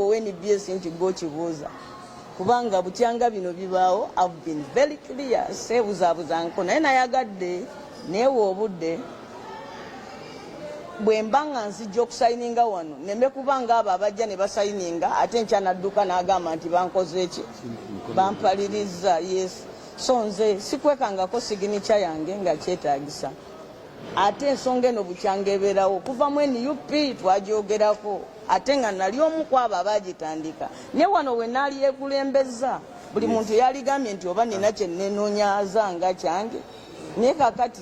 gwe NBS nti gokibuuza kubanga butyanga bino bibaawo. I've been very clear seebuzaabuuzanko naye nayagadde neewe obudde bwe mba nga nzijja okusayininga wano neme kubanga abo abajja ne basayininga ate nkyanadduka n'agamba nti bankoze ki bampaliriza. Yes, so nze sikwekangako siginica yange nga kyetaagisa. Ate ensonga eno bukyanga ebeerawo kuva mu NUP twagyogerako ate nga nali omu ku abo abagitandika. Ne wano we naali yeekulembeza buli muntu yaligambye nti oba nina kye nenoonyaaza nga kyange. Naye kakati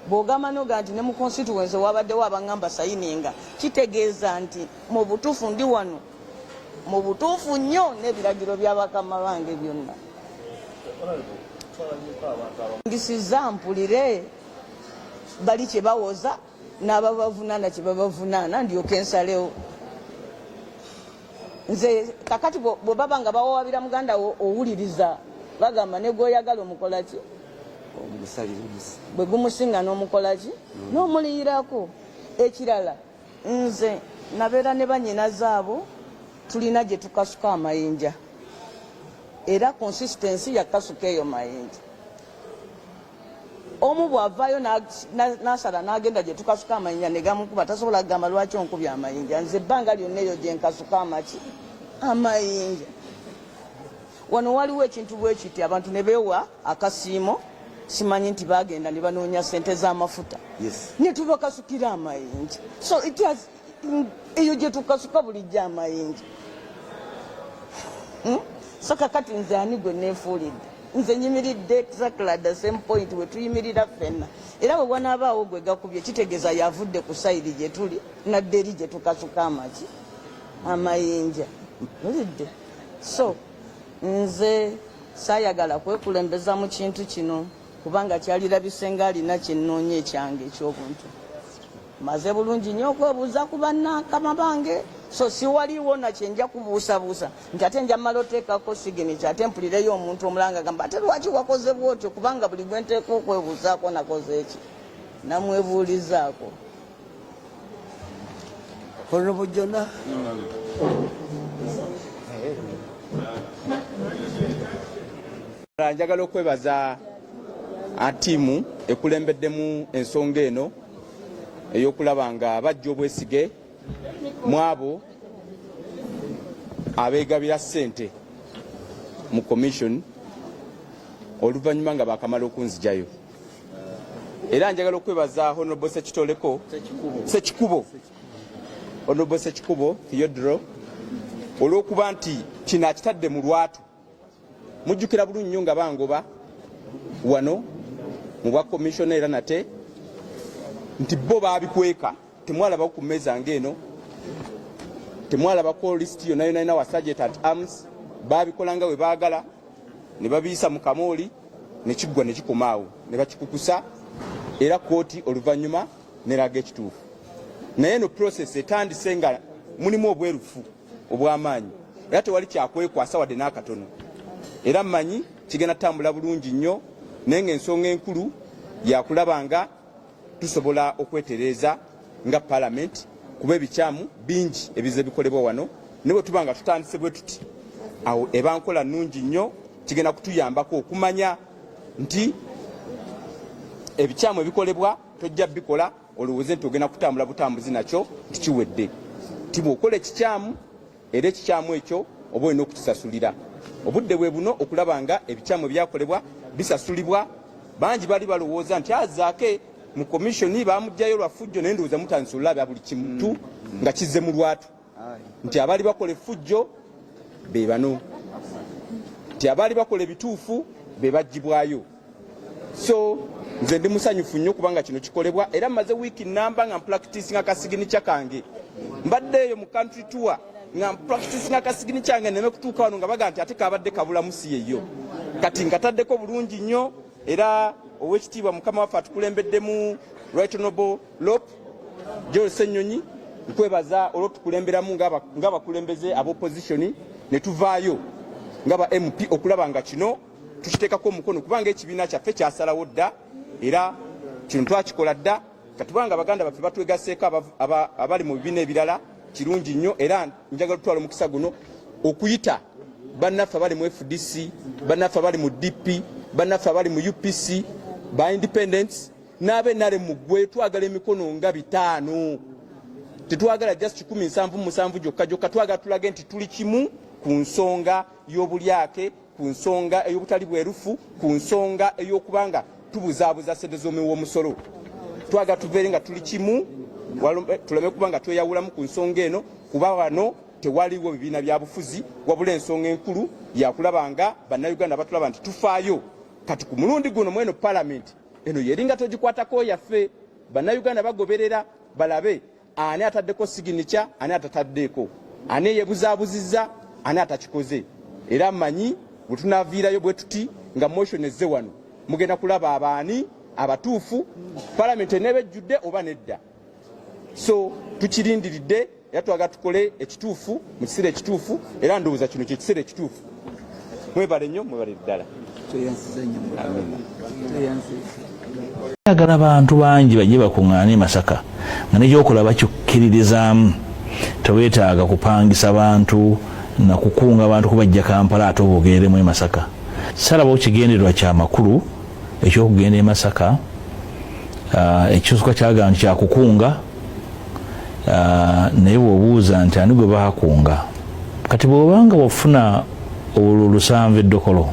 bw'ogamba noga nti ne mu constituency wabaddewo abangamba sayininga kitegeeza nti mu butuufu ndi wano mu butuufu nnyo n'ebiragiro by'abakama bange byonna. Ngisiza mpulire bali kye bawoza n'ababavunaana kye babavunaana ndyoke nsalewo. Nze kakati bwe baba nga bawawabira muganda wo owuliriza bagamba ne gw'oyagala omukola ki bwe gumusinga n'omukola ki n'omuliyirako. Ekirala nze nabeera ne bannyinaze abo tulina gye tukasuka amayinja era consistency yakasuka eyo mayinja. Omu bw'avaayo n'asala n'agenda gye tukasuka amayinja ne gamukuba tasobola kugamba lwaki onkubya amayinja. Nze ebbanga lyonna eyo gye nkasuka amaki amayinja. Wano waliwo ekintu bwe kiti abantu ne beewa akasiimo simanyi nti bagenda ne banoonya ssente z'amafuta ne tubakasukira amayinja. So it has eyo gye tukasuka bulijjo amayinja. So kakati nze ani gwe neefuulidde nze nyimiridde exactly at the same point we tuyimirira ffenna era bwe wanaabaawo gwe gakubye kitegeeza yavudde ku sayidi gye tuli nadde eri gye tukasuka amaki amayinja. Olidde so nze saayagala kwekulembeza mu kintu kino kubanga kyalirabise nga alina kyennoonya ekyange eky'obuntu. Maze bulungi nnyo okwebuuza ku bannakama bange so siwaliwo nakye nja kubuusabuusa nti ate nja mmala oteekako siginiky ate mpulireyo omuntu omulanga gamba ate lwaki wakoze bwotyo kubanga buli gwe nteeka okwebuuzaako nakoze eki namwebuulizaako. Honorable Jona. Njagala okwebaza atiimu ekulembeddemu ensonga eno ey'okulaba nga bajja obwesige mu abo abeegabira ssente mu commission oluvannyuma nga baakamala okunzijayo. Era njagala okwebaza Honorable Sekikubo Theodore olw'okuba nti kino akitadde mu lwatu. Mujjukira bulungi nnyo nga bangoba wano mu bwa commission era nate nti bo baabikweka temwalabako ku mmeeza ng'eno temwalabako lisiti yonna yonna wa Sergeant at Arms baabikola nga we baagala ne babiyisa mu kamooli ne kiggwa ne kikomaawo ne bakikukusa era kooti oluvannyuma neraga ekituufu. Naye eno process etandise nga mulimu obwerufu obw'amaanyi era tewali kyakwekwasa wadde n'akatono. Era mmanyi kigenda tambula bulungi nnyo naye ng'ensonga enkulu yakulaba nga tusobola okwetereeza nga Parliament kuba ebikyamu bingi ebize bikolebwa wano ne bwe tuba nga tutandise bwe tuti awo eba nkola nnungi nnyo kigenda kutuyambako okumanya nti ebikyamu ebikolebwa tojja bikola olowooze nti ogenda kutambula butambuzi nakyo tukiwedde. Ti bw'okola ekikyamu era ekikyamu ekyo oba olina okukisasulira. Obudde bwe buno okulaba nga ebikyamu ebyakolebwa bisasulibwa. Bangi bali balowooza nti azaake mu komishoni bamugjayo lwafujjo naye ndowooza mutansula bya buli kimuntu nga kizze mu lwatu nti abali bakola effujjo be bano nti abali bakola ebituufu be bagibwayo. So nze ndi musanyufu nnyo kubanga kino kikolebwa era mmaze wiiki nnamba nga practice nga kasiginicha kange mbaddeeyo mu country tour nga practice nga kasigini kyange neme kutuuka wano nga baga nti ate kabadde kabulamusi yeyo kati nkataddeko bulungi nnyo. Era ow'ekitiibwa mukama waffe atukulembeddemu Right Honorable Lop Joel Ssenyonyi nkwebaza olw'otukulemberamu ng'abakulembeze ab'opposition ne tuvaayo ng'aba MP okulaba nga kino tukiteekako omukono kubanga ekibiina kyaffe kyasalawo dda era kino twakikola dda katubanga baganda baffe batwegaseeko abali mu bibiina ebirala kirungi nnyo era njagala tutwala omukisa guno okuyita bannaffe abali mu FDC, bannaffe abali mu DP, bannaffe abali mu UPC, ba independents n'abenale mu ggwe twagala emikono nga 5. Tetwagala just 17 gyokka, twagala tulage nti tuli kimu ku nsonga y'obulyake, ku nsonga ey'obutali bwerufu, ku nsonga ey'okubanga tubuzaabuza ssente z'omusolo. Twagala tubeere nga tuli kimu, tuleme kuba nga tweyawulamu ku nsonga eno, kuba wano tewaliwo bibiina bya bufuzi, wabula ensonga enkulu yakulaba nga bannayuganda batulaba nti tufaayo. Kati ku mulundi guno mweno palamenti eno yeringa togikwatako yaffe, bannayuganda bagoberera balabe ani ataddeko signature, ani atataddeeko, ani yebuzaabuzizza, ani atakikoze. Era mmanyi bwe tunaaviirayo bwe tuti nga motion ezze wano mugenda kulaba abaani abatuufu, palamenti eneeba ejjudde oba nedda. So tukirindiridde era twagala tukole ekituufu mu kiseera ekituufu, era ndowooza kino kye kiseera ekituufu. Mwebale nnyo, mwebale ddala. Ayagala abantu bangi bajje bakuŋŋaane Masaka nga n'ekyokola bakyukkiririzaamu, teweetaaga kupangisa bantu na kukunga abantu kubajja Kampala ate obogeremu e Masaka. Salaba kigendererwa kya makulu ekyokugenda e Masaka, ekisooka kyagamba nti kyakukunga, naye bw'obuuza nti ani gwe baakunga. Kati bw'obanga wafuna obululu 7 eddokolo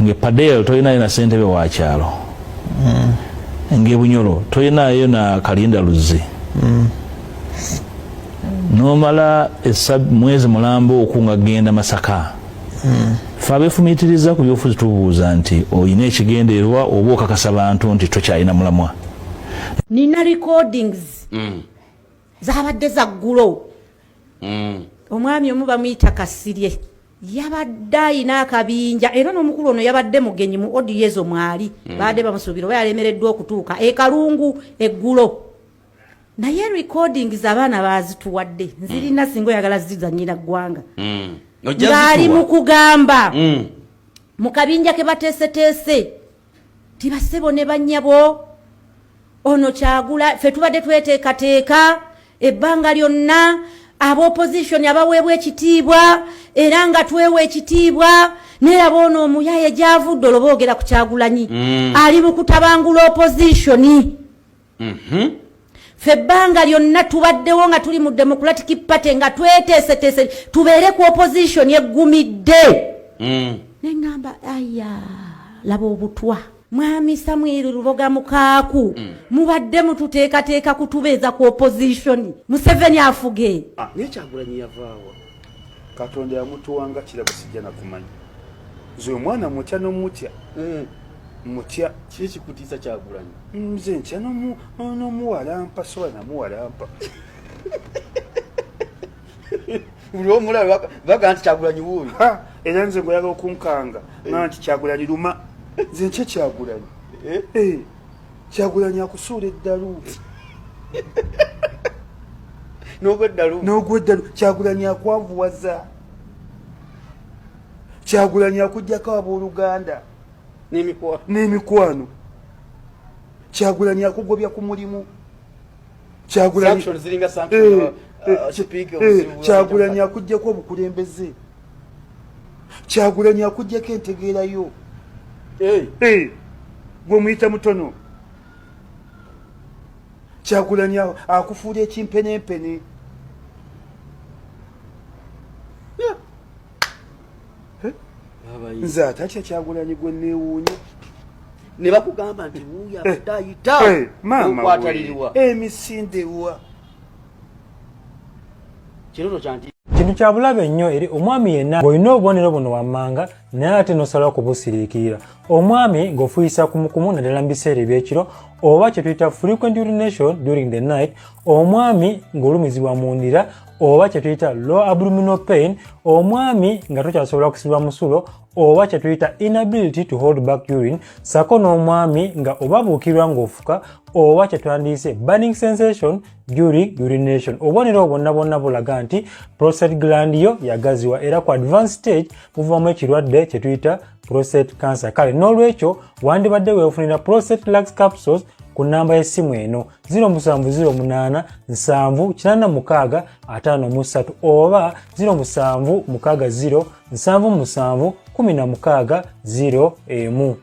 ng'epadel toyinayo na ssentebe wa kyalo, ng'ebunyolo toyinayo na kalinda luzzi, n'omala mwezi mulambo okunga genda Masaka, fe abeefumiitiriza ku byobufuzi tubuuza nti oyina ekigendererwa oba okakasa bantu nti tokyalina mulamwa. Nina recordings zabadde za ggulo. Omwami omu bamuyita Kasirye yabadde ayina akabinja era n'omukulu ono yabadde mugenyi mu audio ezo mwali baadde bamusuubira oba yalemereddwa okutuuka e Kalungu eggulo. Naye recordings abaana baazituwadde nzirina singa oyagala zizanyira ggwanga. Ng'ali mu kugamba mu kabinja ke bateeseteese ti bassebo ne bannyabo ono Kyagula ffe tubadde tweteekateeka ebbanga lyonna ab'opposition abaweebwa ekitiibwa era nga twewa ekitiibwa neraba ono omuyaye gy'avudde olwo boogera ku Kyagulanyi ali mu kutabangula opposition. Ffe ebbanga lyonna tubaddewo nga tuli mu Democratic Party nga tweteeseteese tubeere ku opposition eggumidde. Neŋŋamba aya laba obutwa. Mwami Samuel Luboga Mukaaku mubadde mututeekateeka kutubeeza ku opposition. Museveni afuge. Naye Kyagulanyi yavaawa. Katonda yamutuwanga kirabo sijja na kumanya. Nze omwana mutya n'omutya. Mutya kikutiisa Kyagulanyi. Nze ntya n'omuwalampa soba namuwalampa. Buli omulaba baga nti Kyagulanyi wuuyo. Era nze ngoyagala okunkanga nti Kyagulanyi luma. Nze ntya Kyagulanyi. Kyagulanyi akusuula eddalu. N'ogweddalu Kyagulanyi akwanvuwaza. Kyagulanyi akuggyako abooluganda n'emikwano. Kyagulanyi akugobya ku mulimu. Kyagulanyi akuggyako obukulembeze. Kyagulanyi akuggyako entegeerayo. Gwe muyita mutono. Kyagulanyi akufuula ekimpenempene. Nze atatya Kyagulanyi gwe neewuunya. Ne bakugamba nti wuuyo abadde ayita okwataliriwa emisindewa. Kirooto kyanti kintu kya bulabe nnyo eri omwami yenna ng'olina obubonero buno wammanga naye ate n'osalawo kubusiriikirira. Omwami ng'ofuyisa kumukumu naddala mu biseera ebyekiro oba kye tuyita frequent urination during the night, omwami ng'olumizibwa mu ndira oba kye tuyita low abdominal pain, omwami nga tokyasobola kusibwa musulo oba kye tuyita inability to hold back urine, sako n'omwami nga oba buukirwa ng'ofuka oba kye twandiyise burning sensation during urination. Obubonero bwonna bwonna bulaga nti prostate gland yo yagaziwa era ku advanced stage muvamu ekirwadde kye tuyita prostate cancer. Kale n'olwekyo wandibadde weefunira prostate lax capsules ku namba y'essimu eno 0708 786 53 oba 0760 77 16 01.